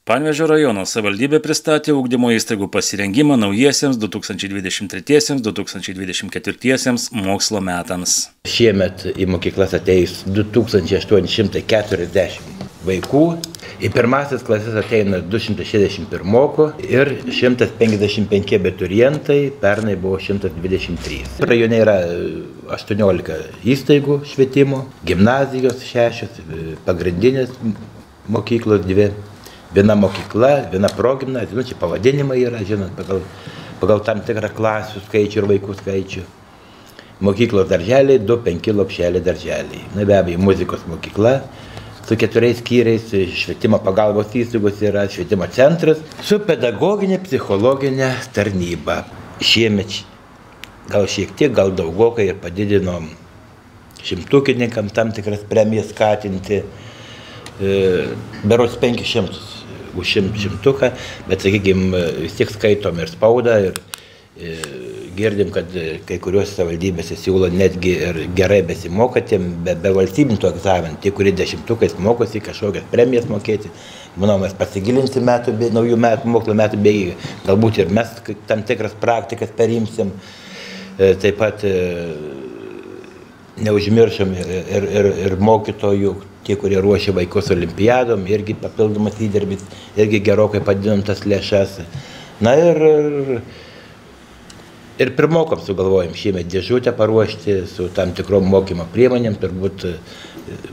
Panevėžio rajono savivaldybė pristatė ugdymo įstaigų pasirengimą naujiesiems 2023-2024 mokslo metams. Šiemet į mokyklas ateis 2840 vaikų, į pirmasis klases ateina 261 ir 155 abiturientai, pernai buvo 123. Rajone yra 18 įstaigų švietimo, gimnazijos 6, pagrindinės mokyklos 2. Viena mokykla, viena progimnazija, čia pavadinimai yra, žinot, pagal tam tikrą klasių skaičių ir vaikų skaičių. Mokyklos darželiai, 2-5 lopšeliai darželiai. Na be abejo, muzikos mokykla su 4 skyriais, švietimo pagalbos įstaigos yra, švietimo centras su pedagoginė, psichologinė tarnyba. Šiemet gal šiek tiek, gal daugokai ir padidinom šimtukininkam tam tikras premijas skatinti, berods 500 už šimtuką, bet, sakykime, vis tiek skaitom ir spaudą ir girdim, kad kai kurios savivaldybėse siūlo netgi ir gerai besimokatiem, be valstybinių egzaminų, tie, kurie 10-ukais mokosi, kažkokias premijas mokėti. Manau, mes pasigilinsim naujų metų, mokslo metų bėgyje, galbūt ir mes tam tikras praktikas perimsim, taip pat neužmiršom ir mokytojų, tie, kurie ruošia vaikus olimpiadom, irgi papildomas įdirbis, irgi gerokai padidinam tas lėšas. Na ir pirmokom sugalvojom šiemet dėžutę paruošti su tam tikrom mokymo priemonėm, turbūt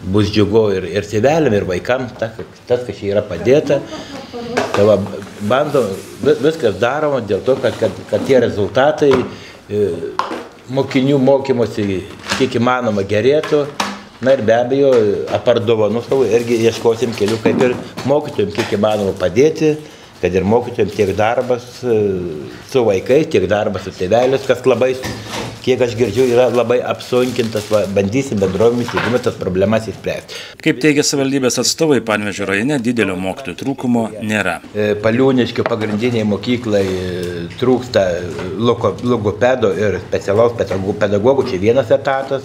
bus džiugu ir tėveliam, ir vaikam, tas, kas čia yra padėta. Tai va, bandom, viskas daroma dėl to, kad tie rezultatai mokinių mokymosi kiek įmanoma gerėtų. Na ir be abejo, apart dovanų savo, irgi ieškosim kelių, kaip ir mokytojams kiek įmanoma padėti, kad ir mokytojams tiek darbas su vaikais, tiek darbas su tėveliais, kas labai, kiek aš girdžiu, yra labai apsunkintas, bandysim bendrovėmis įgimą tas problemas įspręsti. Kaip teigia savivaldybės atstovai, Panevėžio rajone didelio mokytojų trūkumo nėra. Paliūniškių pagrindiniai mokyklai trūksta logopedo ir specialaus pedagogų, čia vienas etatas.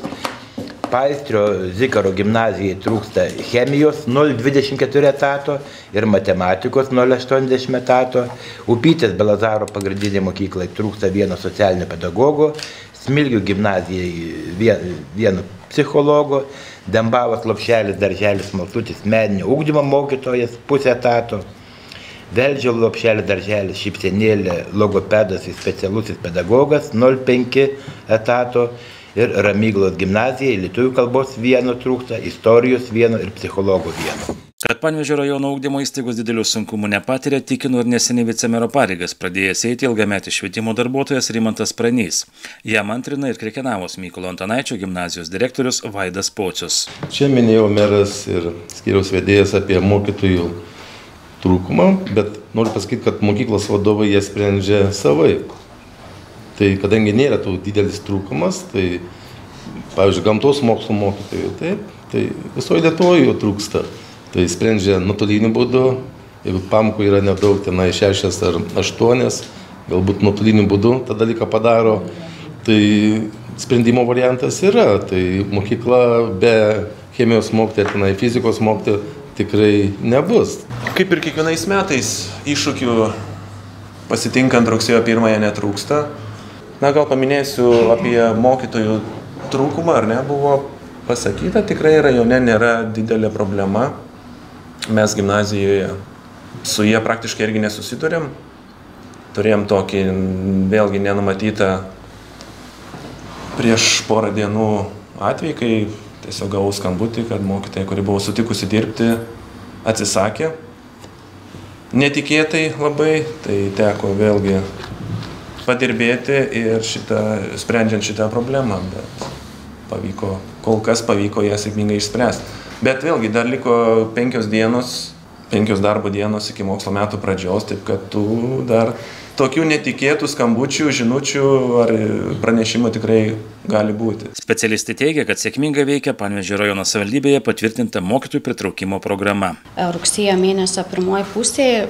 Paistrio Zikaro gimnazijai trūksta chemijos 0,24 etato ir matematikos 0,80 etato. Upytės Belazaro pagrindinė mokyklai trūksta vieno socialinio pedagogo, Smilgių gimnazijai vieno psichologo, Dembavos lopšelis darželis Maltutis medinio ugdymo mokytojas pusę etato, Velžio lopšelis darželis Šypsenėlė logopedas ir specialusis pedagogas 0,5 etato. Ir Ramyglos gimnazijai lietuvių kalbos vieno trūksta, istorijos vieno ir psichologo vieno. Kad Panevėžio rajono ugdymo įstaigos didelių sunkumų nepatiria, tikino ir neseniai vicemero pareigas pradėjęs eiti ilgametis švietimo darbuotojas Rimantas Pranys. Jam antrina ir Krekenavos Mykolo Antanaičio gimnazijos direktorius Vaidas Pocius. Čia minėjo meras ir skyriaus vedėjas apie mokytojų trūkumą, bet noriu pasakyti, kad mokyklos vadovai jie sprendžia savaip. Tai kadangi nėra tų didelis trūkumas, tai, pavyzdžiui, gamtos mokslo mokytojų, tai visoje Lietuvoje jų trūksta. Tai sprendžia nuotoliniu būdu, jeigu pamokų yra nedaug, tenai 6 ar 8, galbūt nuotoliniu būdu tą dalyką padaro, tai sprendimo variantas yra. Tai mokykla be chemijos mokytojo, tenai fizikos mokytojo tikrai nebus. Kaip ir kiekvienais metais iššūkių pasitinkant rugsėjo 1 netrūksta. Na, gal paminėsiu apie mokytojų trūkumą, ar ne, buvo pasakyta, tikrai rajone nėra didelė problema. Mes gimnazijoje su jie praktiškai irgi nesusidurėm. Turėjom tokį vėlgi nenumatytą prieš porą dienų atvejį, kai tiesiog gavau skambutį, kad mokytoja, kuri buvo sutikusi dirbti, atsisakė. Netikėtai labai, tai teko vėlgi padirbėti ir sprendžiant šitą problemą, bet kol kas pavyko ją sėkmingai išspręsti. Bet vėlgi dar liko 5 darbo dienos iki mokslo metų pradžios, taip kad dar tokių netikėtų skambučių, žinučių ar pranešimų tikrai gali būti. Specialistai teigia, kad sėkmingai veikia Panevėžio rajono savivaldybėje patvirtinta mokytojų pritraukimo programa. Rugsėjo mėnesio pirmoji pusė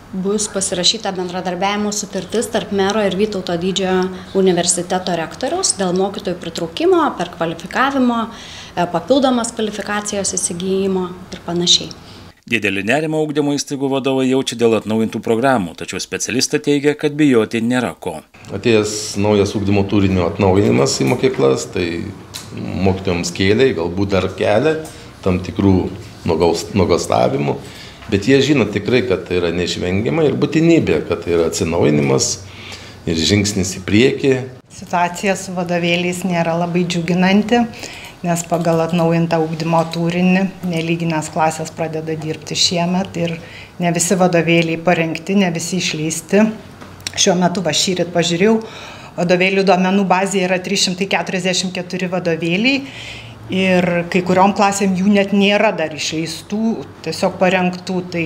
bus pasirašyta bendradarbiavimo sutartis tarp mero ir Vytauto Didžiojo universiteto rektoriaus dėl mokytojų pritraukimo, perkvalifikavimo, papildomos kvalifikacijos įsigijimo ir panašiai. Didelį nerimą ugdymo įstaigų vadovai jaučia dėl atnaujintų programų, tačiau specialistai teigia, kad bijoti nėra ko. Atėjęs naujas ugdymo turinio atnaujinimas į mokyklas, tai mokytojams kėlė, galbūt dar kelia tam tikrų nuogąstavimų, bet jie žino tikrai, kad tai yra neišvengiama ir būtinybė, kad tai yra atsinaujinimas ir žingsnis į priekį. Situacija su vadovėliais nėra labai džiuginanti, nes pagal atnaujintą ugdymo turinį nelyginės klasės pradeda dirbti šiemet ir ne visi vadovėliai parengti, ne visi išleisti. Šiuo metu šįryt pažiūrėjau, vadovėlių duomenų bazėje yra 344 vadovėliai ir kai kuriom klasėm jų net nėra dar išleistų, tiesiog parengtų. Tai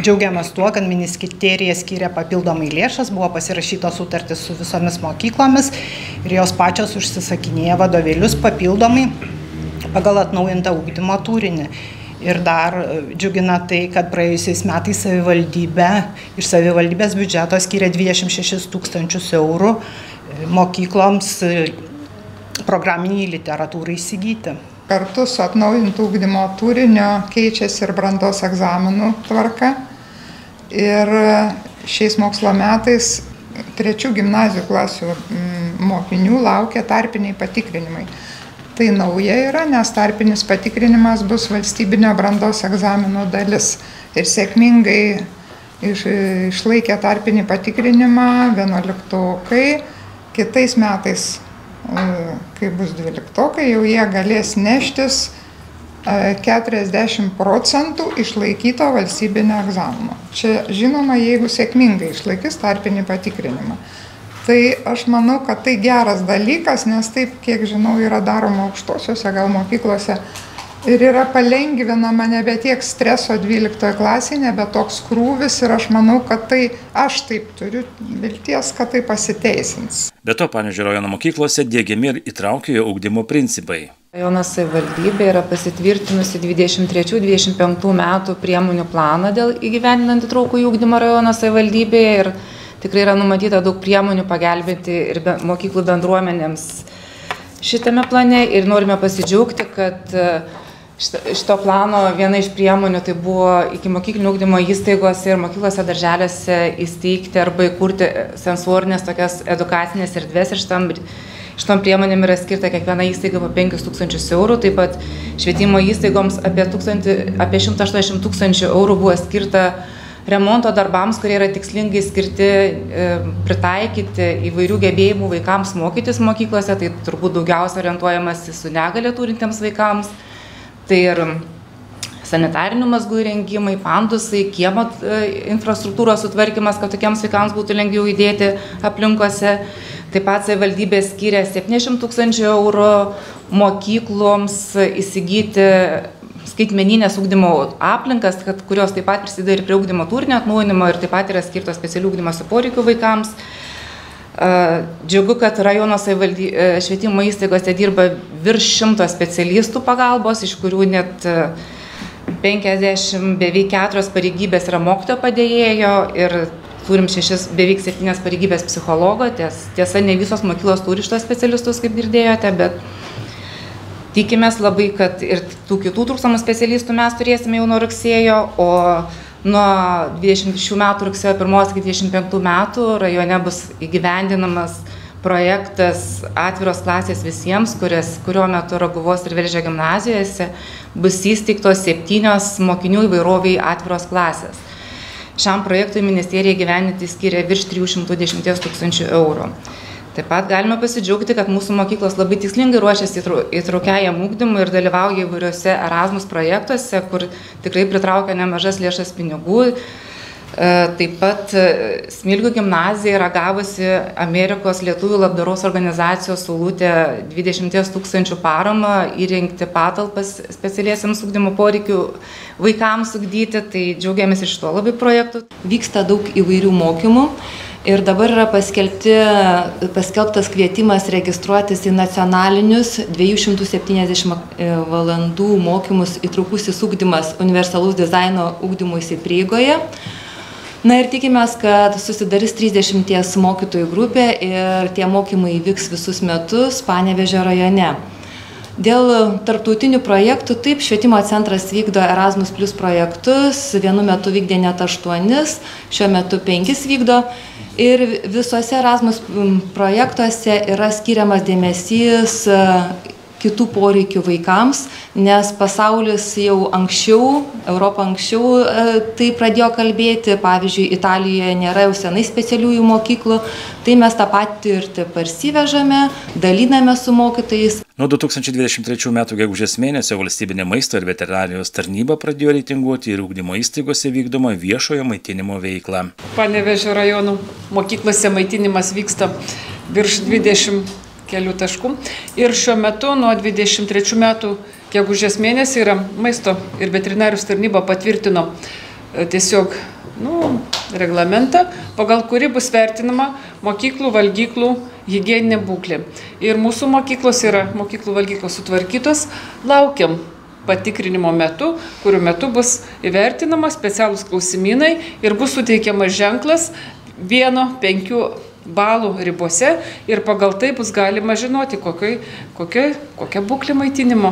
džiaugiamės tuo, kad ministerija skyrė papildomai lėšas, buvo pasirašytos sutartys su visomis mokyklomis ir jos pačios užsisakinėja vadovėlius papildomai pagal atnaujintą ugdymo turinį. Ir dar džiugina tai, kad praėjusiais metais iš savivaldybės biudžeto skyrė 26 000 eurų mokykloms programiniai literatūrai įsigyti. Kartu su atnaujintų ugdymo turinio keičiasi ir brandos egzaminų tvarka. Ir šiais mokslo metais 3 gimnazijų klasių mokinių laukia tarpiniai patikrinimai. Tai nauja yra, nes tarpinis patikrinimas bus valstybinio brandos egzamino dalis. Ir sėkmingai išlaikė tarpinį patikrinimą 11-okai, kitais metais, kai bus 12-okai, jau jie galės neštis 40% išlaikyto valstybinio egzamino. Čia žinoma, jeigu sėkmingai išlaikys tarpinį patikrinimą. Tai aš manau, kad tai geras dalykas, nes taip, kiek žinau, yra daroma aukštosiuose gal mokyklose ir yra palengvinama nebe tiek streso 12 klasėje, nebe toks krūvis ir aš manau, kad tai, aš taip turiu vilties, kad tai pasiteisins. Be to, Panevėžio rajono mokyklose diegiami ir įtraukiojo ugdymo principai. Rajono savivaldybė yra pasitvirtinusi 23-25 metų priemonių planą dėl įgyvendinant įtraukųjį ugdymą rajono savivaldybėje ir tikrai yra numatyta daug priemonių pagelbėti ir mokyklų bendruomenėms šitame plane ir norime pasidžiaugti, kad šito plano viena iš priemonių tai buvo iki mokyklinio ugdymo įstaigose ir mokyklose darželiuose įsteigti arba įkurti sensorinės tokias edukacinės erdvės ir šitom priemonėm yra skirta kiekviena įstaiga po 5 000 eurų, taip pat švietimo įstaigoms apie 180 000 eurų buvo skirta remonto darbams, kurie yra tikslingai skirti pritaikyti įvairių gebėjimų vaikams mokytis mokyklose, tai turbūt daugiausia orientuojamasi su negalia turintiems vaikams. Tai ir sanitarinių mazgų įrengimai, pandusai, kiemo infrastruktūros sutvarkymas, kad tokiems vaikams būtų lengviau judėti aplinkose. Taip pat savivaldybė skyrė 700 000 eurų mokykloms įsigyti skaitmeninės ugdymo aplinkas, kurios taip pat prisideda ir prie ugdymo turinio atnaujinimo ir taip pat yra skirtos specialių ugdymosi poreikių vaikams. Džiugu, kad rajono švietimo įstaigose dirba virš 100 specialistų pagalbos, iš kurių net 50 beveik 4 pareigybės yra mokytojo padėjėjo ir turim beveik 7 pareigybės psichologo. Tiesa, ne visos mokyklos turi šitos specialistus, kaip girdėjote, bet tikimės labai, kad ir tų kitų trūkstamų specialistų mes turėsime jau nuo rugsėjo, o nuo 20 metų rugsėjo 1 iki 25 metų rajone bus įgyvendinamas projektas Atviros klasės visiems, kurio metu Raguvos ir Velžio gimnazijose bus įsteigtos 7 mokinių įvairoviai atviros klasės. Šiam projektui ministerija įgyvendinti skyrė virš 310 000 eurų. Taip pat galime pasidžiaugti, kad mūsų mokyklos labai tikslingai ruošiasi įtraukiajam ugdymui ir dalyvauja įvairiuose Erasmus projektuose, kur tikrai pritraukia nemažas lėšas pinigų. Taip pat Smilgių gimnazija yra gavusi Amerikos lietuvių labdaros organizacijos Saulutė 20 000 paramą įrengti patalpas specialiesiems ugdymo poreikių vaikams ugdyti, tai džiaugiamės iš to labai projektų. Vyksta daug įvairių mokymų. Ir dabar yra paskelbtas kvietimas registruotis į nacionalinius 270 valandų mokymus įtraukusis ugdymas universalus dizaino ugdymuisi prieigoje. Na ir tikimės, kad susidarys 30 mokytojų grupė ir tie mokymai vyks visus metus Panevėžio rajone. Dėl tarptautinių projektų, taip, švietimo centras vykdo Erasmus Plus projektus, vienu metu vykdė net 8, šiuo metu 5 vykdo. Ir visuose Erasmus projektuose yra skiriamas dėmesys kitų poreikių vaikams, nes pasaulis jau anksčiau, Europa anksčiau tai pradėjo kalbėti, pavyzdžiui, Italijoje nėra jau senai specialiųjų mokyklų, tai mes tą patirtį parsivežame, daliname su mokytojais. Nuo 2023 m. gegužės mėnesio valstybinė maisto ir veterinarijos tarnyba pradėjo reitinguoti ir ugdymo įstaigose vykdomą viešojo maitinimo veiklą. Panevėžio rajono mokyklose maitinimas vyksta virš 20 kelių taškų. Ir šiuo metu nuo 23 metų gegužės mėnesį yra maisto ir veterinarijos tarnyba patvirtino tiesiog reglamentą, pagal kurį bus vertinama mokyklų valgyklų higieninė būklė. Ir mūsų mokyklos yra mokyklų valgyklos sutvarkytos, laukiam patikrinimo metu, kuriuo metu bus įvertinama specialūs klausimynai ir bus suteikiamas ženklas 1-5 balų ribose ir pagal tai bus galima žinoti, kokia būklė maitinimo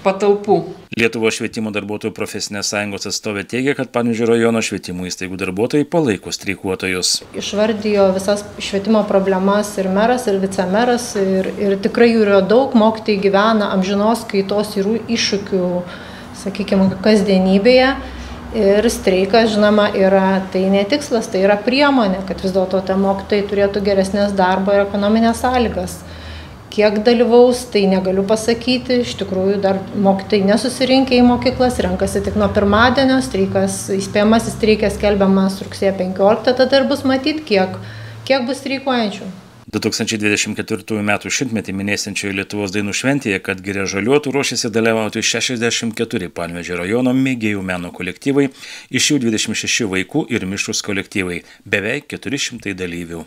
patalpų. Lietuvos švietimo darbuotojų profesinės sąjungos atstovė teigia, kad Panevėžio rajono švietimo įstaigų darbuotojai palaiko streikuotojus. Išvardijo visas švietimo problemas ir meras, ir vicemeras, ir tikrai jų yra daug, mokytojai gyvena amžinos kaitos ir iššūkių, sakykime, kasdienybėje. Ir streikas, žinoma, tai ne tikslas, tai yra priemonė, kad vis dėlto tie mokytojai turėtų geresnės darbo ir ekonominės sąlygas. Kiek dalyvaus, tai negaliu pasakyti, iš tikrųjų dar mokytojai nesusirinkę į mokyklas, renkasi tik nuo pirmadienio, įspėjamasis streikas skelbiamas rugsėjo 15, tada ir bus matyti, kiek bus streikuojančių. 2024 m. šimtmetį minėsiančioje Lietuvos dainų šventėje, kad Giria žaliuotų, ruošiasi dalyvauti 64 Panevėžio rajono mėgėjų meno kolektyvai, iš jų 26 vaikų ir mišrūs kolektyvai, beveik 400 dalyvių.